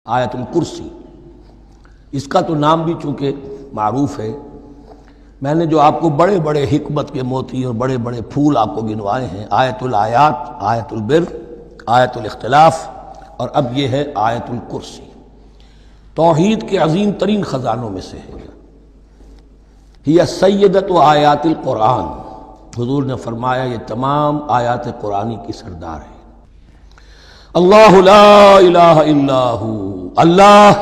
آیت الکرسی، اس کا تو نام بھی چونکہ معروف ہے، میں نے جو آپ کو بڑے بڑے حکمت کے موتی اور بڑے بڑے پھول آپ کو گنوائے ہیں، آیت الآیات، آیت البر، آیت الاختلاف، اور اب یہ ہے آیت الکرسی، توحید کے عظیم ترین خزانوں میں سے ہے۔ ہی سیدۃ آیات القرآن، حضور نے فرمایا یہ تمام آیات قرآنی کی سردار ہے۔ اللہ لا الہ الا ہو، اللہ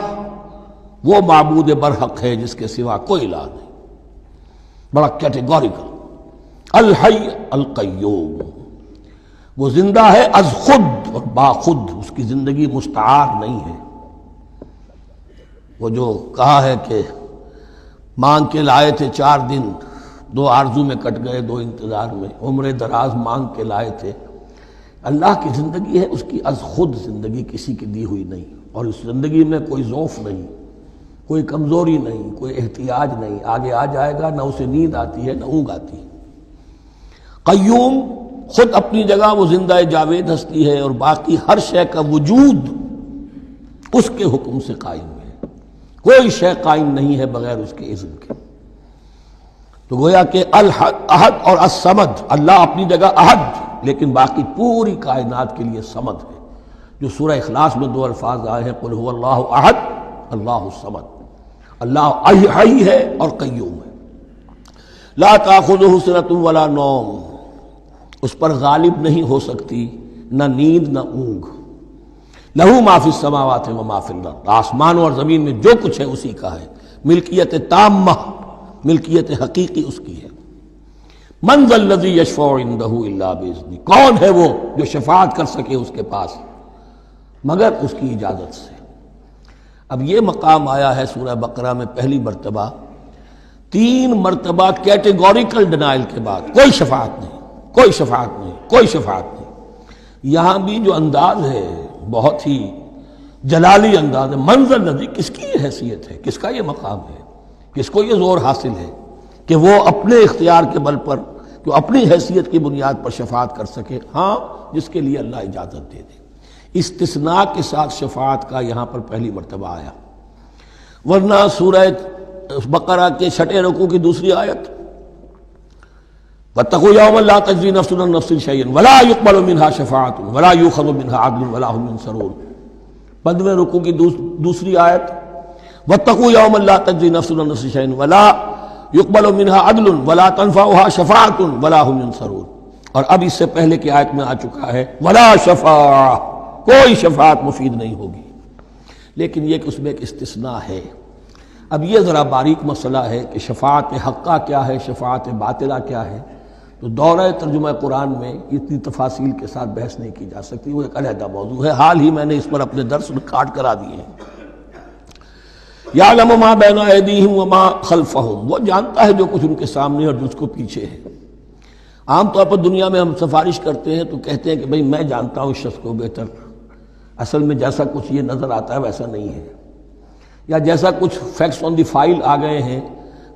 وہ معبود برحق ہے جس کے سوا کوئی الہ نہیں، بڑا کیٹیگوریکل۔ الحی القیوم، وہ زندہ ہے از خود اور باخود، اس کی زندگی مستعار نہیں ہے۔ وہ جو کہا ہے کہ مانگ کے لائے تھے 4 دن، 2 آرزو میں کٹ گئے، 2 انتظار میں، عمر دراز مانگ کے لائے تھے، اللہ کی زندگی ہے اس کی از خود زندگی، کسی کی دی ہوئی نہیں، اور اس زندگی میں کوئی ضعف نہیں، کوئی کمزوری نہیں، کوئی احتیاج نہیں، آگے آ جائے گا، نہ اسے نیند آتی ہے نہ اونگ آتی ہے۔ قیوم، خود اپنی جگہ وہ زندہ جاوید ہستی ہے، اور باقی ہر شے کا وجود اس کے حکم سے قائم ہے، کوئی شے قائم نہیں ہے بغیر اس کے اذن کے۔ تو گویا کہ احد اور الصمد، اللہ اپنی جگہ احد لیکن باقی پوری کائنات کے لیے صمد ہے، جو سورہ اخلاص میں 2 الفاظ آئے ہیں، قل هو اللہ احد اللہ الصمد، اللہ حی ہے اور قیوم ہے۔ لا تاخذہ سنۃ ولا نوم، اس پر غالب نہیں ہو سکتی نہ نیند نہ اونگ۔ لہ ما فی السماوات و ما فی الارض، آسمانوں اور زمین میں جو کچھ ہے اسی کا ہے، ملکیت تامہ، ملکیت حقیقی اس کی ہے۔ من ذا الذی یشفع عندہ الا باذنہ، کون ہے وہ جو شفاعت کر سکے اس کے پاس مگر اس کی اجازت سے۔ اب یہ مقام آیا ہے سورہ بقرہ میں پہلی مرتبہ، 3 مرتبہ کیٹیگوریکل ڈینائل کے بعد، کوئی شفاعت نہیں، کوئی شفاعت نہیں، کوئی شفاعت نہیں۔ یہاں بھی جو انداز ہے بہت ہی جلالی انداز ہے۔ منظر الذی، کس کی یہ حیثیت ہے، کس کا یہ مقام ہے، کس کو یہ زور حاصل ہے کہ وہ اپنے اختیار کے بل پر، جو اپنی حیثیت کی بنیاد پر شفاعت کر سکے؟ ہاں، جس کے لیے اللہ اجازت دے دے۔ استثناء کے ساتھ شفاعت کا یہاں پر پہلی مرتبہ آیا، ورنہ سورہ بقرہ کے 6 رکوع کی دوسری آیت، وَاتَّقُوا يَوْمًا لَا تَجْزِي نَفْسٌ عَن نَفْسٍ شَيْئًا وَلَا يُقْبَلُ مِنْهَا شَفَاعَةٌ وَلَا يُؤْخَذُ مِنْهَا عَدْلٌ وَلَا هُمْ يُنصَرُونَ۔ 15ویں رکوع کی دوسری آیت، وَاتَّقُوا يَوْمًا لَا تَجْزِي نَفْسٌ عَن نَفْسٍ شَيْئًا وَلَا يُقْبَلُ مِنْهَا عَدْلٌ وَلَا تَنفَعُهَا شَفَاعَةٌ وَلَا هُمْ يُنصَرُونَ۔ اور اب اس سے پہلے کی آیت میں آ چکا ہے وَلَا شَفَاعَةٌ، کوئی شفاعت مفید نہیں ہوگی، لیکن یہ کہ اس میں ایک استثناء ہے۔ اب یہ ذرا باریک مسئلہ ہے کہ شفاعت حقہ کیا ہے، شفاعت باطلہ کیا ہے، تو دورہ ترجمہ قرآن میں اتنی تفاصیل کے ساتھ بحث نہیں کی جا سکتی، وہ ایک علیحدہ موضوع ہے، حال ہی میں نے اس پر اپنے درس ریکارڈ کرا دیے ہیں۔ یعلم ما بین ایدیہم وما خلفہم، وہ جانتا ہے جو کچھ ان کے سامنے اور جو اس کو پیچھے ہے۔ عام طور پر دنیا میں ہم سفارش کرتے ہیں تو کہتے ہیں کہ بھئی میں جانتا ہوں اس شخص کو بہتر، اصل میں جیسا کچھ یہ نظر آتا ہے ویسا نہیں ہے، یا جیسا کچھ فیکٹس آن دی فائل آ گئے ہیں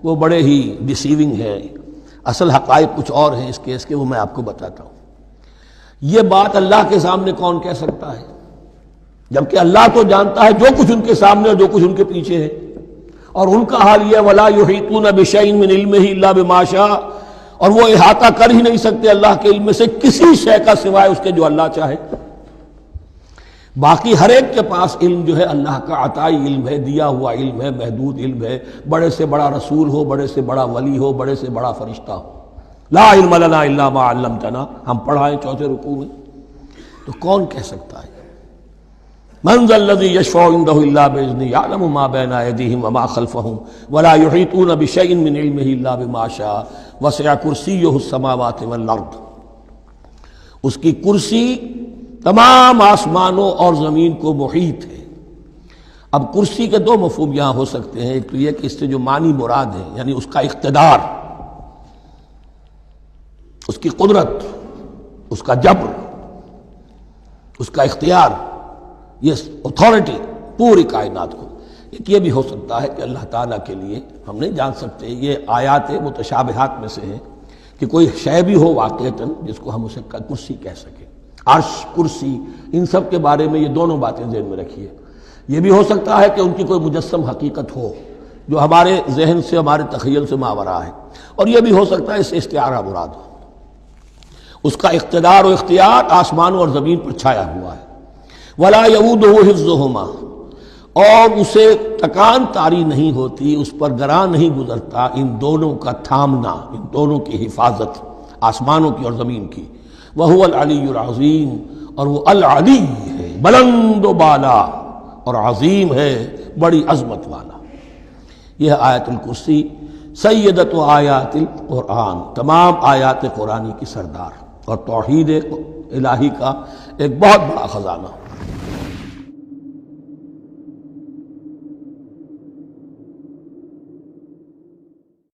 وہ بڑے ہی ڈیسیونگ ہیں، اصل حقائق کچھ اور ہیں اس کیس کے، وہ میں آپ کو بتاتا ہوں۔ یہ بات اللہ کے سامنے کون کہہ سکتا ہے، جبکہ اللہ تو جانتا ہے جو کچھ ان کے سامنے اور جو کچھ ان کے پیچھے ہے، اور ان کا حال یہ وَلَا يُحِيطُونَ بِشَيْءٍ مِّنْ عِلْمِهِ إِلَّا بِمَا شَاءَ، اور وہ احاطہ کر ہی نہیں سکتے اللہ کے علم سے کسی شے کا سوائے اس کے جو اللہ چاہے۔ باقی ہر ایک کے پاس علم جو ہے اللہ کا عطائی علم ہے، دیا ہوا علم ہے، محدود علم ہے، بڑے سے بڑا رسول ہو، بڑے سے بڑا ولی ہو، بڑے سے بڑا فرشتہ ہو۔ لا علم لنا الا ما علمتنا، ہم پڑھائیں 4 رکوع میں، تو کون کہہ سکتا ہے؟ من ذا الذی یشفع عندہ الا باذنہ یعلم ما بین ایدیہم وما خلفہم ولا یحیطون بشیء من علمہ الا بما شاء وسع کرسیہ السماوات والارض، اس کی کرسی تمام آسمانوں اور زمین کو محیط ہے۔ اب کرسی کے 2 مفہوم یہاں ہو سکتے ہیں، ایک تو یہ کہ اس سے جو معنی مراد ہے، یعنی اس کا اقتدار، اس کی قدرت، اس کا جبر، اس کا اختیار، یہ اتھارٹی پوری کائنات کو۔ ایک یہ بھی ہو سکتا ہے کہ اللہ تعالیٰ کے لیے ہم نہیں جان سکتے، یہ آیات متشابہات میں سے ہے کہ کوئی شے بھی ہو واقعتاً جس کو ہم اسے کرسی کہہ سکیں، عرش، کرسی، ان سب کے بارے میں یہ دونوں باتیں ذہن میں رکھیے یہ بھی ہو سکتا ہے کہ ان کی کوئی مجسم حقیقت ہو جو ہمارے ذہن سے، ہمارے تخیل سے ماورا ہے، اور یہ بھی ہو سکتا ہے اس سے استعارہ مراد ہو، اس کا اقتدار و اختیار آسمانوں اور زمین پر چھایا ہوا ہے۔ ولا یعودہ حفظہما، اور اسے تکان تاری نہیں ہوتی، اس پر گراں نہیں گزرتا ان دونوں کا تھامنا، ان دونوں کی حفاظت، آسمانوں کی اور زمین کی۔ وہو العلی العظیم، اور وہ العلی ہے، بلند و بالا، اور عظیم ہے، بڑی عظمت والا۔ یہ آیت الکرسی سیدۃ آیات القرآن، تمام آیات قرآنی کی سردار، اور توحید الہی کا ایک بہت بڑا خزانہ۔